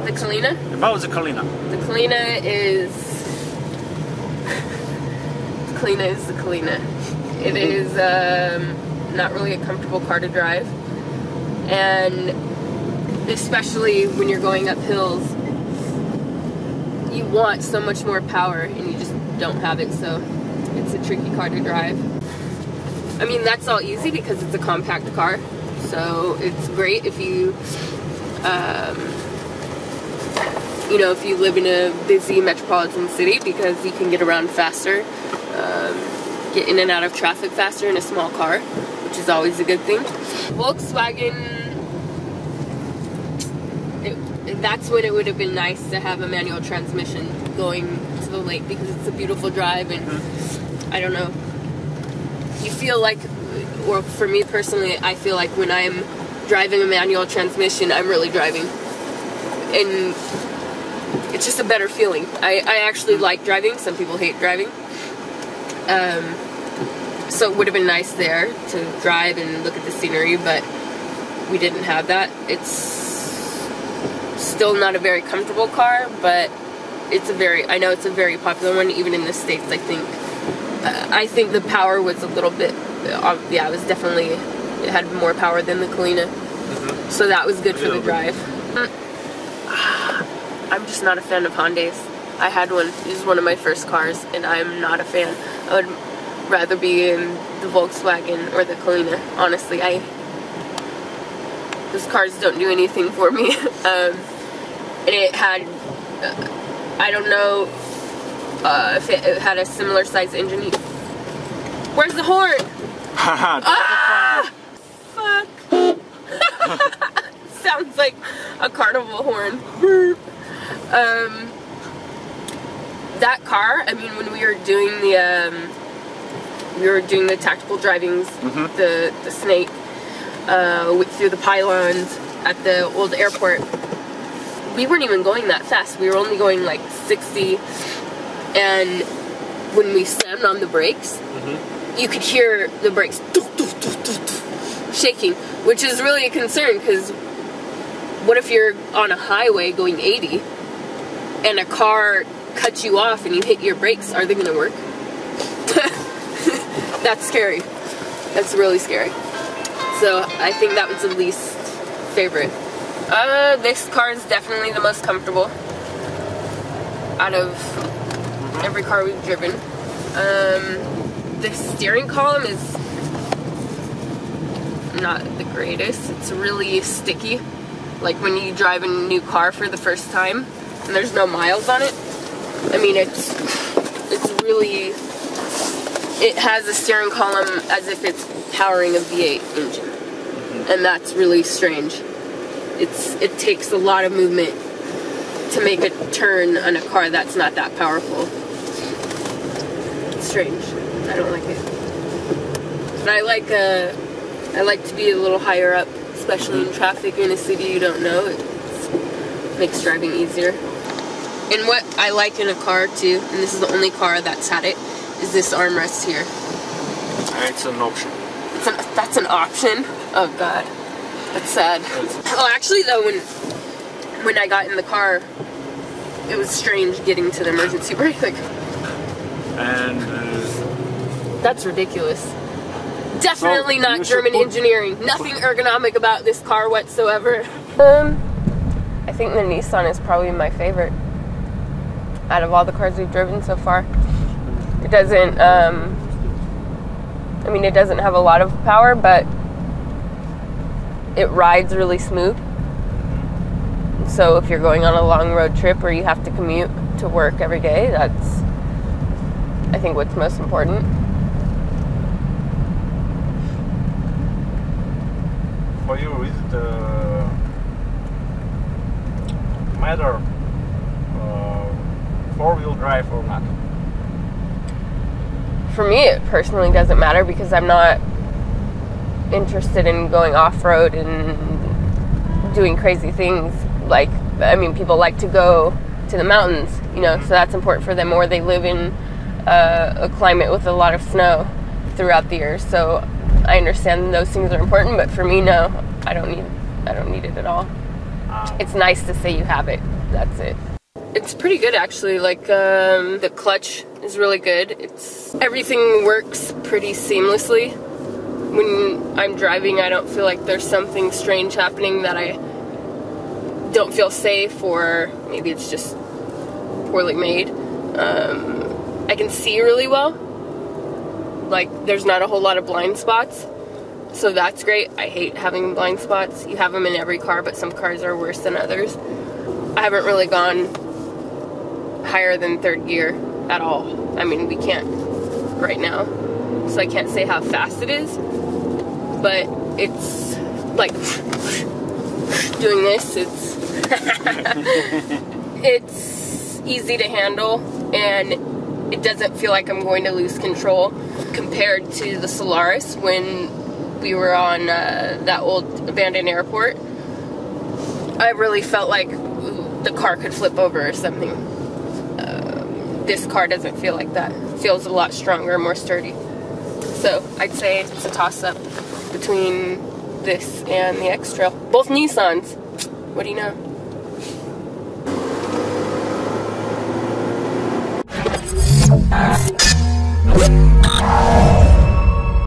The Kalina? About the Kalina. The Kalina is... the Kalina is the Kalina. It is not really a comfortable car to drive. And especially when you're going up hills, you want so much more power and you just don't have it, so it's a tricky car to drive. I mean, that's all easy because it's a compact car, so it's great if you you know, if you live in a busy metropolitan city, because you can get around faster, get in and out of traffic faster in a small car, which is always a good thing. Volkswagen, that's when it would have been nice to have a manual transmission going to the lake, because it's a beautiful drive, and I don't know, you feel like, or for me personally, I feel like when I'm driving a manual transmission, I'm really driving, and it's just a better feeling. I actually like driving. Some people hate driving. So it would have been nice there to drive and look at the scenery, but we didn't have that. It's still not a very comfortable car, but it's a very, I know it's a very popular one, even in the States, I think. I think the power was a little bit, yeah, it was definitely, it had more power than the Kalina. So that was good for the drive. I'm just not a fan of Hondas. I had one. This is one of my first cars, and I'm not a fan. I would rather be in the Volkswagen or the Kalina. Honestly, those cars don't do anything for me. And it had, I don't know if it had a similar size engine. Where's the horn? Ah! Fuck. Sounds like a carnival horn. That car, I mean, when we were doing the tactical drivings, the snake, through the pylons at the old airport, we weren't even going that fast. We were only going like 60, and when we slammed on the brakes, you could hear the brakes shaking, which is really a concern, because what if you're on a highway going 80 and a car cuts you off and you hit your brakes? Are they going to work? That's scary. That's really scary. So I think that was the least favorite. This car is definitely the most comfortable out of every car we've driven. The steering column is not the greatest. It's really sticky. Like when you drive a new car for the first time and there's no miles on it. I mean, it's really, it has a steering column as if it's powering a V8 engine. And that's really strange. It takes a lot of movement to make a turn on a car that's not that powerful. It's strange. I don't like it. But I like to be a little higher up, especially in traffic in a city you don't know. It makes driving easier. And what I like in a car too, and this is the only car that's had it, is this armrest here. It's an option. That's an option? Oh god. That's sad. Oh, actually though, when I got in the car, it was strange getting to the emergency brake. Like, and that's ridiculous. Definitely so not German engineering. Nothing ergonomic about this car whatsoever. I think the Nissan is probably my favorite out of all the cars we've driven so far. It doesn't, I mean, it doesn't have a lot of power, but it rides really smooth. So if you're going on a long road trip or you have to commute to work every day, that's, I think, what's most important. For you, is it matter four-wheel drive or not? For me, it personally doesn't matter because I'm not interested in going off-road and doing crazy things. Like, I mean, people like to go to the mountains, you know, so that's important for them, or they live in a climate with a lot of snow throughout the year. So I understand those things are important, but for me, no, I don't need it at all. It's nice to say you have it. That's it. It's pretty good actually. Like the clutch is really good. Everything works pretty seamlessly. When I'm driving, I don't feel like there's something strange happening that I don't feel safe, or maybe it's just poorly made. I can see really well. Like, there's not a whole lot of blind spots, so that's great. I hate having blind spots. You have them in every car, but some cars are worse than others. I haven't really gone higher than third gear at all. I mean, we can't right now, so I can't say how fast it is, but it's like doing this, it's easy to handle, and it doesn't feel like I'm going to lose control compared to the Solaris when we were on that old abandoned airport. I really felt like the car could flip over or something. This car doesn't feel like that. It feels a lot stronger, more sturdy. So I'd say it's a toss-up between this and the X-Trail. Both Nissans. What do you know?